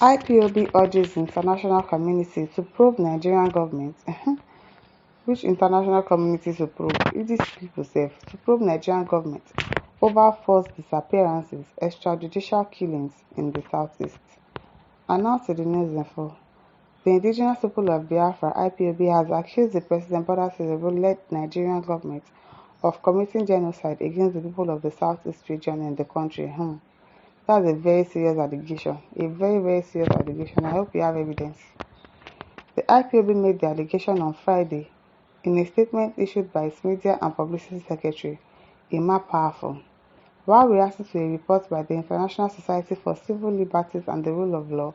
IPOB urges international community to probe Nigerian government. Which international community to probe? These people say to probe Nigerian government over forced disappearances, extrajudicial killings in the southeast. And now to the news info. The indigenous people of Biafra, IPOB, has accused the President Bola Tinubu-led Nigerian government of committing genocide against the people of the southeast region in the country. That's a very serious allegation. A very, very serious allegation. I hope you have evidence. The IPOB made the allegation on Friday in a statement issued by its Media and Publicity Secretary, Emma Powerful, while reacting to a report by the International Society for Civil Liberties and the Rule of Law,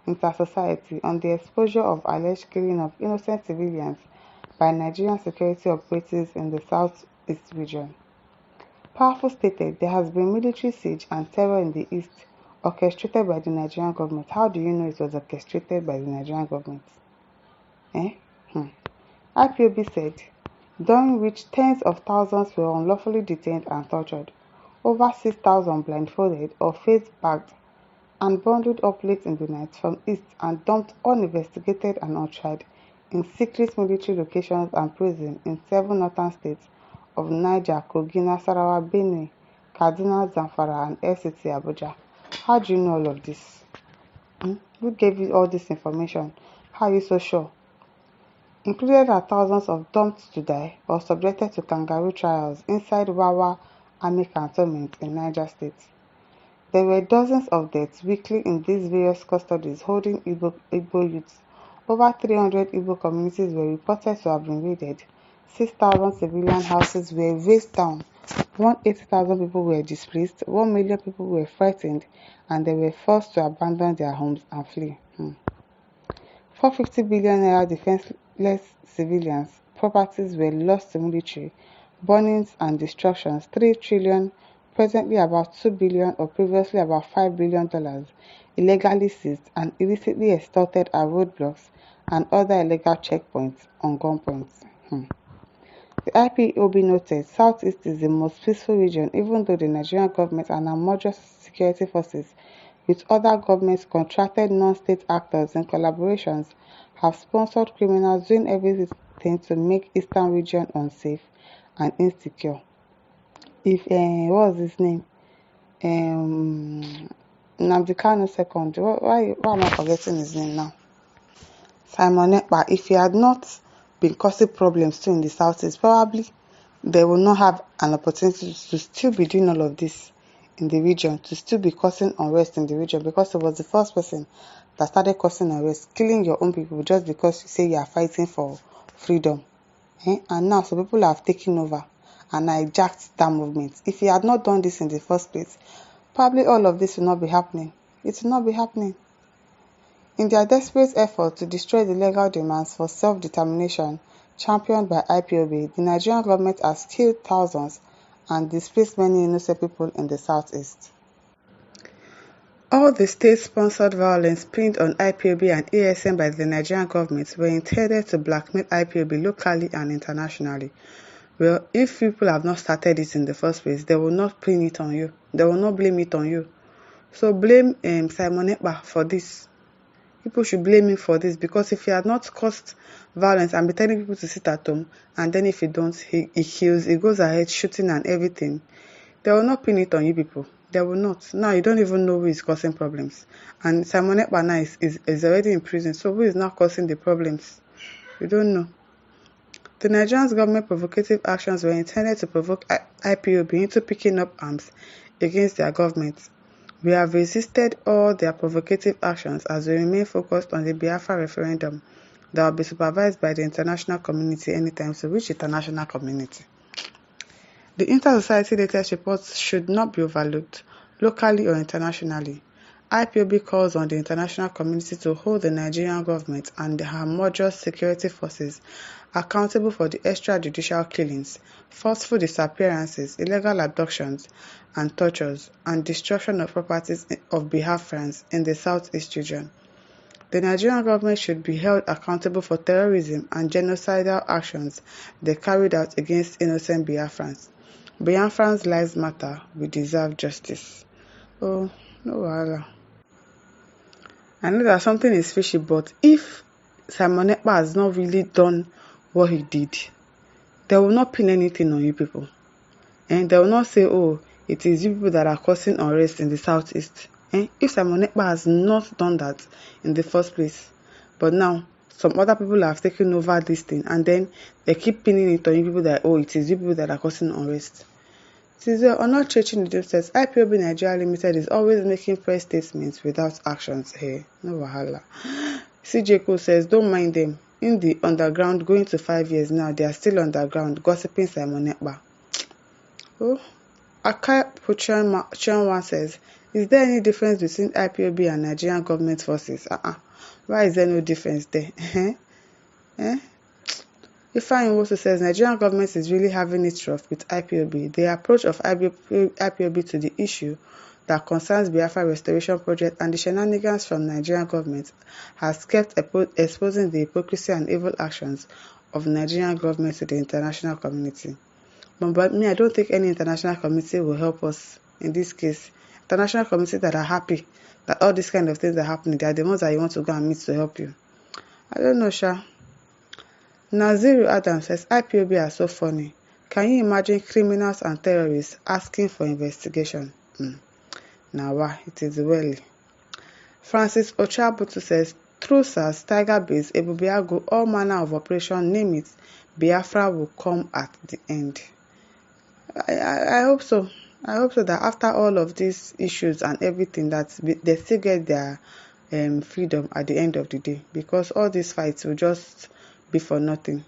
Inter-Society, on the exposure of alleged killing of innocent civilians by Nigerian security operatives in the southeast region. Powerful stated there has been military siege and terror in the east orchestrated by the Nigerian government. How do you know it was orchestrated by the Nigerian government? IPOB said, during which tens of thousands were unlawfully detained and tortured, over 6,000 blindfolded or face-bagged and bundled up late in the night from east and dumped uninvestigated and untried in secret military locations and prisons in 7 northern states of Niger, Kogi, Nasarawa, Benue, Kaduna, Zamfara, and FCT Abuja. How do you know all of this? Who gave you all this information? How are you so sure? Included are thousands of dumped to die or subjected to kangaroo trials inside Wawa Army cantonment in Niger State. There were dozens of deaths weekly in these various custodies holding Igbo youths. Over 300 Igbo communities were reported to have been raided. 6,000 civilian houses were razed down. 180,000 people were displaced. 1 million people were frightened, and they were forced to abandon their homes and flee. 450 billion naira defenseless civilians' properties were lost to military, burnings and destructions. 3 trillion, presently about 2 billion or previously about $5 billion, illegally seized and illicitly extorted at roadblocks and other illegal checkpoints on gunpoints. The IPOB noted Southeast is the most peaceful region, even though the Nigerian government and our major security forces with other governments contracted non-state actors in collaborations have sponsored criminals doing everything to make eastern region unsafe and insecure. If what was his name? Nnamdi Kanu second. Why am I forgetting his name now? Simon Ekpa. If he had not been causing problems too in the southeast, probably they will not have an opportunity to still be doing all of this in the region, to still be causing unrest in the region, because it was the first person that started causing unrest, killing your own people just because you say you are fighting for freedom. And now some people have taken over and hijacked that movement. If he had not done this in the first place, probably all of this will not be happening. It will not be happening. In their desperate effort to destroy the legal demands for self-determination championed by IPOB, the Nigerian government has killed thousands and displaced many innocent people in the southeast. All the state-sponsored violence pinned on IPOB and ASN by the Nigerian government were intended to blackmail IPOB locally and internationally. Well, if people have not started it in the first place, they will not pin it on you. They will not blame it on you. So blame Simon Ekpa for this. People should blame him for this, because if he had not caused violence and be telling people to sit at home, and then if he don't, he kills, he goes ahead shooting and everything, they will not pin it on you people. They will not. Now you don't even know who is causing problems. And Simon Ekpa now is already in prison, so who is now causing the problems? You don't know. The Nigerian government provocative actions were intended to provoke IPOB into picking up arms against their government. We have resisted all their provocative actions as we remain focused on the Biafra referendum that will be supervised by the international community anytime. So which international community? The Inter-Society latest reports should not be overlooked, locally or internationally. IPOB calls on the international community to hold the Nigerian government and her major security forces accountable for the extrajudicial killings, forceful disappearances, illegal abductions and tortures, and destruction of properties of Biafrans in the southeast region. The Nigerian government should be held accountable for terrorism and genocidal actions they carried out against innocent Biafrans. Biafrans' lives matter. We deserve justice. Oh, no wahala. I know that something is fishy, but if Simon Ekpa has not really done what he did, they will not pin anything on you people. And they will not say, oh, it is you people that are causing unrest in the southeast. If Simon Ekpa has not done that in the first place, but now some other people have taken over this thing, and then they keep pinning it on you people that, oh, it is you people that are causing unrest. Honor Churching the says IPOB Nigeria Limited is always making press statements without actions here. No wahala. CJ Cole says, don't mind them. In the underground, going to 5 years now, they are still underground, gossiping Simon Ekpa. Oh, Akai Puchanwa says, is there any difference between IPOB and Nigerian government forces? Why is there no difference there? Ifeanyi also says Nigerian government is really having it rough with IPOB. The approach of IPOB to the issue that concerns Biafra Restoration Project and the shenanigans from Nigerian government has kept exposing the hypocrisy and evil actions of Nigerian government to the international community. But me, I don't think any international community will help us in this case. International community that are happy that all these kind of things are happening, they are the ones that you want to go and meet to help you. I don't know, Sha. Naziru Adam says IPOB are so funny. Can you imagine criminals and terrorists asking for investigation? Now why? It is well. Francis Ochabutu says, through SARS, Tiger Base, Ebubiago, all manner of operation, name it, Biafra will come at the end. I hope so. I hope so that after all of these issues and everything, that they still get their freedom at the end of the day, because all these fights will just be for nothing.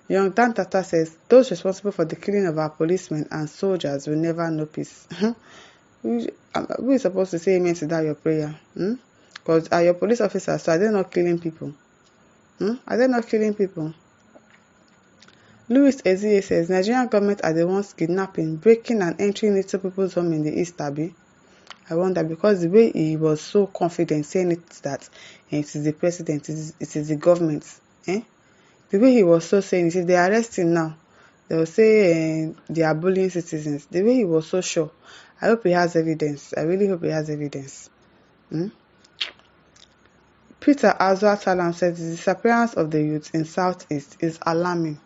Young Dan Tata says, those responsible for the killing of our policemen and soldiers will never know peace. We are supposed to say amen to that your prayer. Because are your police officers, so are they not killing people? Are they not killing people? Louis Ezie says, Nigerian government are the ones kidnapping, breaking and entering into people's home in the East, Abi. I wonder, because the way he was so confident saying it that it is the president, it is the government. The way he was so saying it, if they arrest him now, they will say they are bullying citizens. The way he was so sure. I hope he has evidence. I really hope he has evidence. Peter Azwa Salam says the disappearance of the youth in Southeast is alarming.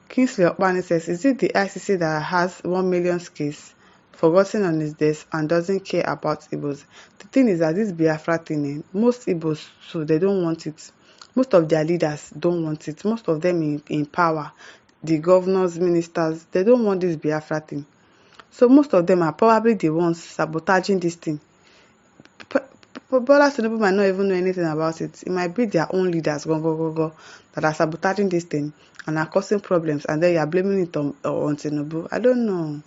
Kingsley Okpani says, is it the ICC that has 1 million case forgotten on his desk and doesn't care about Igbos? The thing is that this Biafra thing, most Igbos, so they don't want it. Most of their leaders don't want it. Most of them in power, the governors, ministers, they don't want this Biafra thing. So most of them are probably the ones sabotaging this thing. Bola Tinubu might not even know anything about it. It might be their own leaders that are sabotaging this thing and are causing problems, and then you are blaming it on Tinubu. I don't know,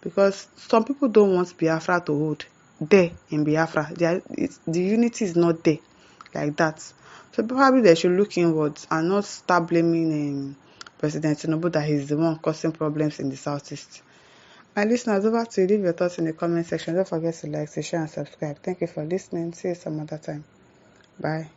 because some people don't want Biafra to hold there in Biafra. The unity is not there like that. So probably they should look inwards and not start blaming President Tinubu that he's the one causing problems in the Southeast. My listeners, over to you. Leave your thoughts in the comment section. Don't forget to like, to share, and subscribe. Thank you for listening. See you some other time. Bye.